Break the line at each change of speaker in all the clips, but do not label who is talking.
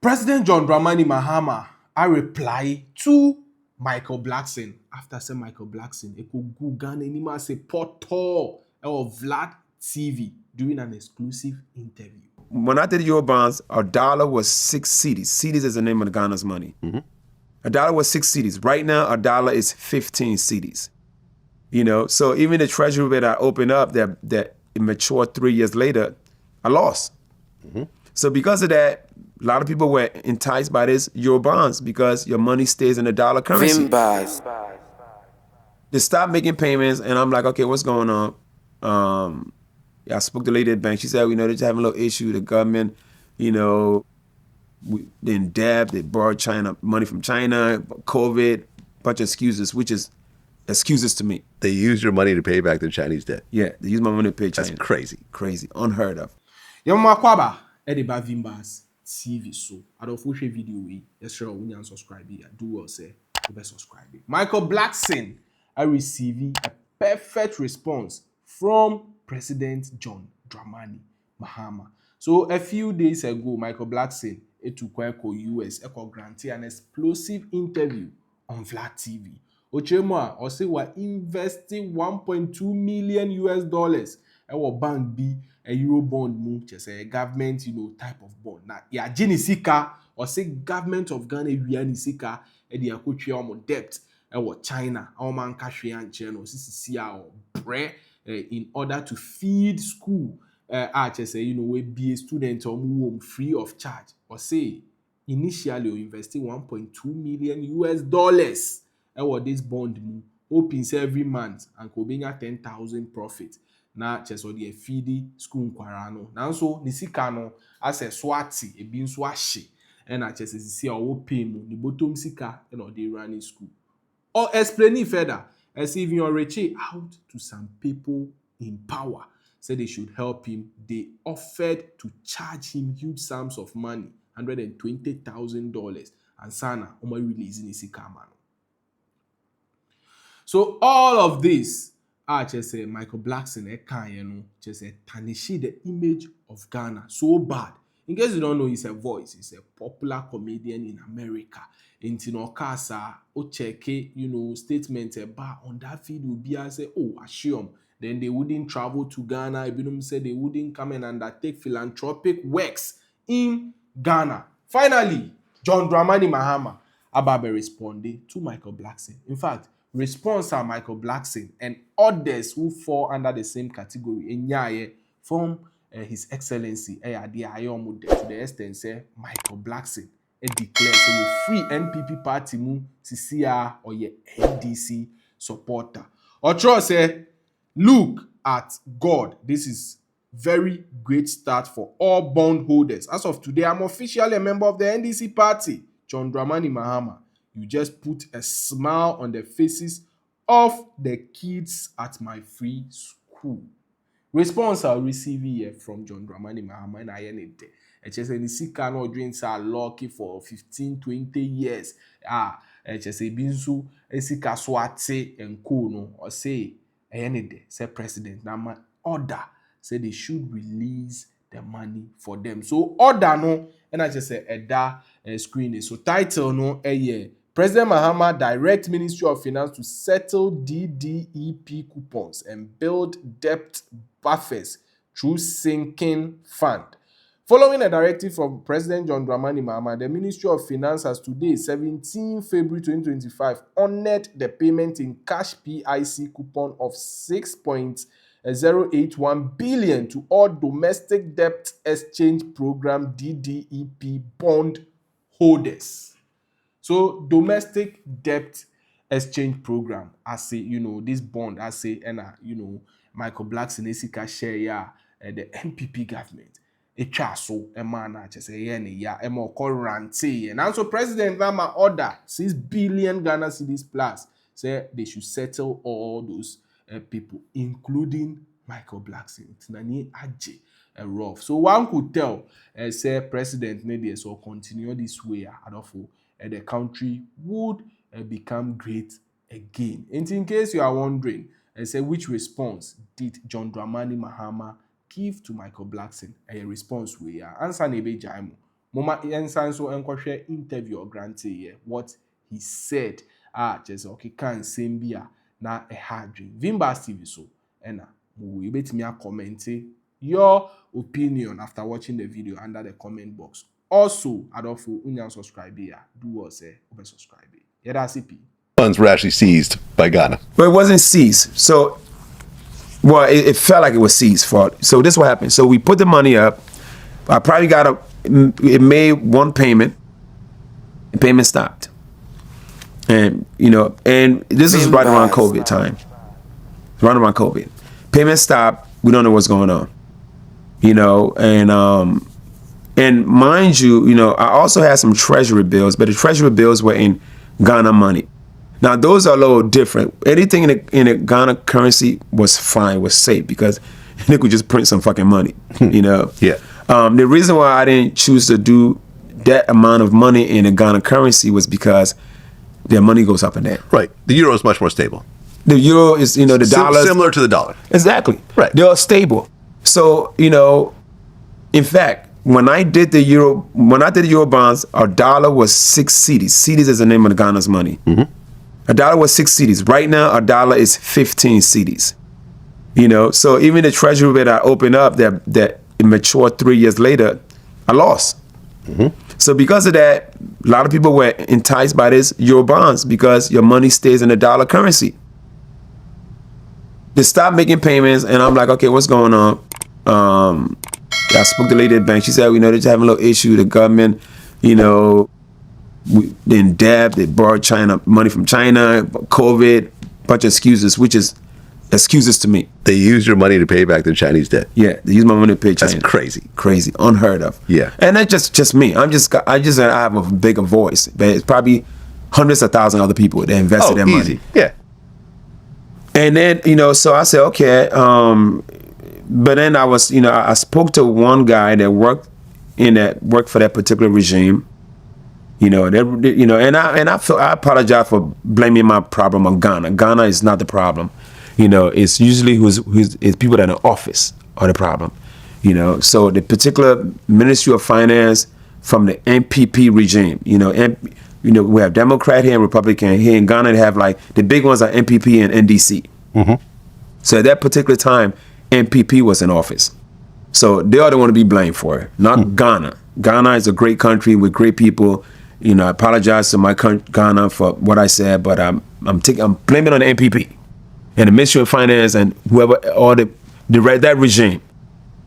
President John Dramani Mahama I reply to Michael Blackson after say Michael Blackson go Ghana anima say portal of Vlad TV during an exclusive interview.
When I did Euro bonds, a dollar was 6 cedis. Cedis is the name of Ghana's money.
Mm-hmm.
A dollar was 6 cedis. Right now, a dollar is 15 cedis. You know, so even the treasury that I opened up that it matured 3 years later, I lost.
Mm-hmm.
So because of that, a lot of people were enticed by this Euro bonds because your money stays in the dollar currency. They stopped making payments, and I'm like, okay, what's going on? I spoke to the lady at the bank. She said, they're just having a little issue. The government, they're in debt. They borrowed money from China, COVID, bunch of excuses, which is excuses to me.
They use your money to pay back the Chinese debt.
Yeah, they use my money to pay China.
That's crazy.
Crazy, unheard of.
Yamakwaba, Ediba Vimbas TV so. I don't watch a video we. Yes, sure, when you subscribe, do well say you better subscribe. Michael Blackson, I received a perfect response from President John Dramani Mahama. So a few days ago, Michael Blackson took US granted an explosive interview on Vlad TV. Ochema or say we're investing $1.2 million US bank B a euro bond move, just a government type of bond. Now yeah, Jinisika or say government of Ghana Nisika the akotua debt China our man cash and channel CCCA or bre in order to feed school we be a student or free of charge or say initially we investing $1.2 million US this bond move hoping every month and kobenya 10,000 profit na cheso de feed school nkwara no nanso ni sika no ase swati ebi nso ahye na chese sisi a wo pay mu ni bottom sika na dey running school or explaining further as if you are reaching out to some people in power said they should help him. They offered to charge him huge sums of money, $120,000 and sana releasing his man. So all of this just say Michael Blackson just tarnish the image of Ghana so bad. In case you don't know, he's a voice. He's a popular comedian in America. In Tinokasa, check statement about on that feed will be I say, assume. Then they wouldn't travel to Ghana. Ibinum said they wouldn't come and undertake philanthropic works in Ghana. Finally, John Dramani Mahama Ababe responded to Michael Blackson. In fact, response are Michael Blackson and others who fall under the same category in from His Excellency to the extent say Michael Blackson declared so we free NPP party mu CCR or ye NDC supporter. Ocho say look at God. This is very great start for all bondholders. As of today, I'm officially a member of the NDC party. John Dramani Mahama, you just put a smile on the faces of the kids at my free school. Response I'll receive here from John Dramani Mahama and I end it. HSNC cannot drink are lucky for 15, 20 years. HSA Binsu, Esika Swate and Kono, or say, say president, now my order say they should release the money for them. So order no, and I just say that screen. So title no, President Mahama direct Ministry of Finance to settle DDEP coupons and build debt buffers through sinking fund. Following a directive from President John Dramani Mahama, the Ministry of Finance has today, 17 February 2025, honored the payment in cash PIC coupon of 6.081 billion to all domestic debt exchange program DDEP bond holders. So domestic debt exchange program, I say, this bond, I say, and Michael Blackson, Esika share the NPP government. So a man just say a more currency. And also President Rama order 6 billion Ghana cedis plus say they should settle all those people, including Michael Blackson. It's nani aje rough. So one could tell say President Nede so continue this way the country would become great again. And in case you are wondering, say which response did John Dramani Mahama give to Michael Blackson? A response we are answer nebe jaimu Moma yensan so enkwahwe interview grantee here what he said just okay can same bia na a hard dream Vimbas TV so ena we betimi a comment your opinion after watching the video under the comment box. Also, Adolfo, unyan subscribe here. Do us over subscribe. Yeah, that's it.
Funds were actually seized by Ghana.
But it wasn't seized. So, well, it felt like it was seized. So this is what happened. So we put the money up. I probably it made one payment. The payment stopped. And, and this is right around COVID time. Right around COVID. Payment stopped. We don't know what's going on. And mind you, I also had some treasury bills, but the treasury bills were in Ghana money. Now those are a little different. Anything in the Ghana currency was fine, was safe because they could just print some fucking money,
Yeah.
The reason why I didn't choose to do that amount of money in the Ghana currency was because their money goes up and down.
Right. The euro is much more stable.
The euro is, the dollar.
Similar to the dollar.
Exactly.
Right.
They're stable. So, in fact, when I did the euro bonds, our dollar was 6 cedis. Cedis is the name of the Ghana's money.
Mm-hmm.
A dollar was 6 cedis. Right now, our dollar is 15 cedis. So even the treasury that I opened up that it matured 3 years later, I lost.
Mm-hmm.
So because of that, a lot of people were enticed by this euro bonds because your money stays in the dollar currency. They stopped making payments, and I'm like, okay, what's going on? I spoke to the lady at the bank. She said, they're just having a little issue. The government, they in debt. They borrowed money from China, COVID, bunch of excuses, which is excuses to me.
They used your money to pay back the Chinese debt.
Yeah, they use my money to pay China.
That's crazy.
Crazy, unheard of.
Yeah.
And that's just me. I have a bigger voice, but it's probably hundreds of thousands of other people that invested their
easy.
money.
Yeah.
And then, so I said, okay. But then I was, I spoke to one guy that worked for that particular regime. And I apologize for blaming my problem on Ghana. Ghana is not the problem. It's usually it's people that are in office are the problem. So the particular Ministry of Finance from the NPP regime. We have Democrat here and Republican here in Ghana. They have the big ones are NPP and NDC.
Mm-hmm. So
at that particular time, NPP was in office. So they are the one to be blamed for it, not Ghana. Ghana is a great country with great people. I apologize to my Ghana for what I said, but I'm blaming on the NPP and the Ministry of Finance and whoever, or that regime.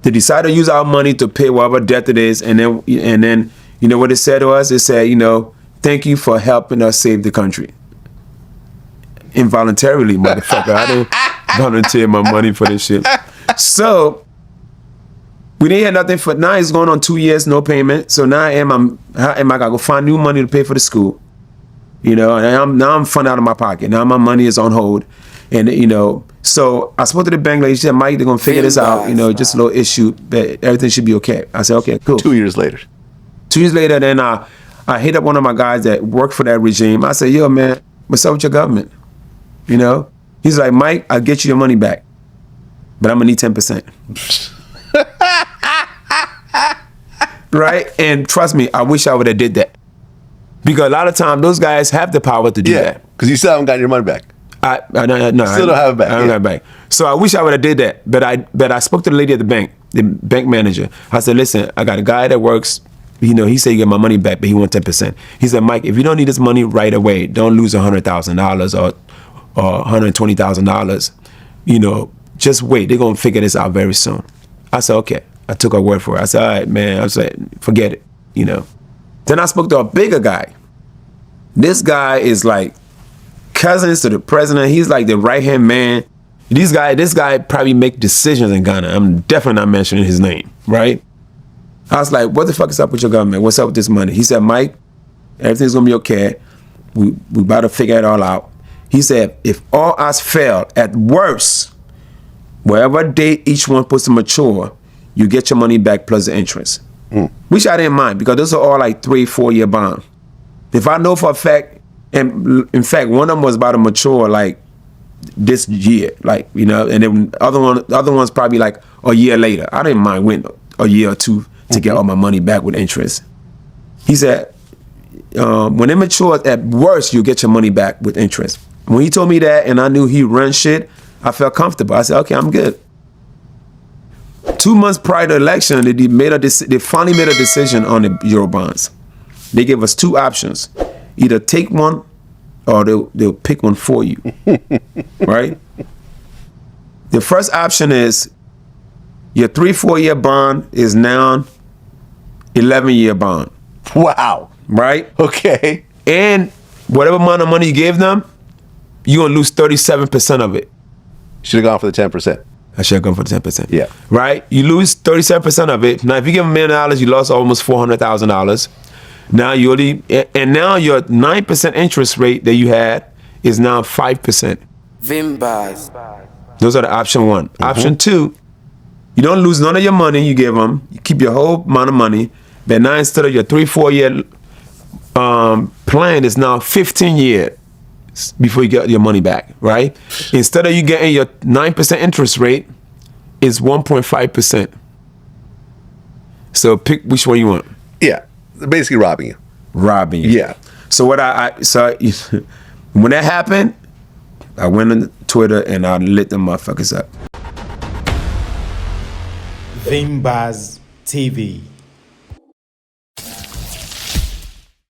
They decided to use our money to pay whatever debt it is, and then what they said to us? They said, thank you for helping us save the country. Involuntarily, motherfucker. I didn't volunteer my money for this shit. So we didn't have nothing for now. It's going on 2 years, no payment. So now how am I gonna go find new money to pay for the school? And I'm funding out of my pocket. Now my money is on hold, and so I spoke to the bank lady. She said, Mike, they're gonna figure this out. Just a little issue, but everything should be okay. I said, okay, cool.
2 years later.
2 years later, then I hit up one of my guys that worked for that regime. I said, yo, man, what's up with your government? He's like, Mike, I'll get you your money back, but I'm gonna need 10%. Right? And trust me, I wish I would have did that, because a lot of times those guys have the power to do that.
Because you still haven't gotten your money back.
I don't have it back. I don't have it back. So I wish I would have did that, but I spoke to the lady at the bank, the bank manager. I said, listen, I got a guy that works. He said you get my money back, but he wants 10%. He said, Mike, if you don't need this money right away, don't lose $100,000 or $120,000. Just wait. They're gonna figure this out very soon. I said, okay. I took her word for it. I said, all right, man. I said, forget it. Then I spoke to a bigger guy. This guy is like cousins to the president. He's like the right-hand man. This guy probably make decisions in Ghana. I'm definitely not mentioning his name, right? I was like, what the fuck is up with your government? What's up with this money? He said, Mike, everything's gonna be okay. We about to figure it all out. He said, if all odds fail, at worst, whatever date each one puts to mature, you get your money back plus the interest. Which I didn't mind, because those are all 3-4 year bond. If I know for a fact, and in fact, one of them was about to mature this year, and then other ones probably a year later. I didn't mind waiting a year or two to get all my money back with interest. He said, when it matures, at worst, you'll get your money back with interest. When he told me that and I knew he ran shit, I felt comfortable. I said, okay, I'm good. 2 months prior to the election, they finally made a decision on the Euro bonds. They gave us 2 options. Either take one or they'll pick one for you, right? The first option is your 3-4 year bond is now 11-year bond.
Wow.
Right?
Okay.
And whatever amount of money you gave them, you're going to lose 37% of it.
Should have gone for the 10%.
I should have gone for the 10%.
Yeah.
Right? You lose 37% of it. Now, if you give them $1 million, you lost almost $400,000. Now now your 9% interest rate that you had is now 5%.
Vimbas.
Those are the option 1. Option 2, you don't lose none of your money you give them. You keep your whole amount of money. But now instead of your 3-4 year plan is now 15 years before you get your money back, right? Instead of you getting your 9% interest rate, it's 1.5%. So pick which one you want.
Yeah. They're basically robbing you.
Robbing you.
Yeah.
So when that happened, I went on Twitter and I lit them motherfuckers up.
Vimbas TV.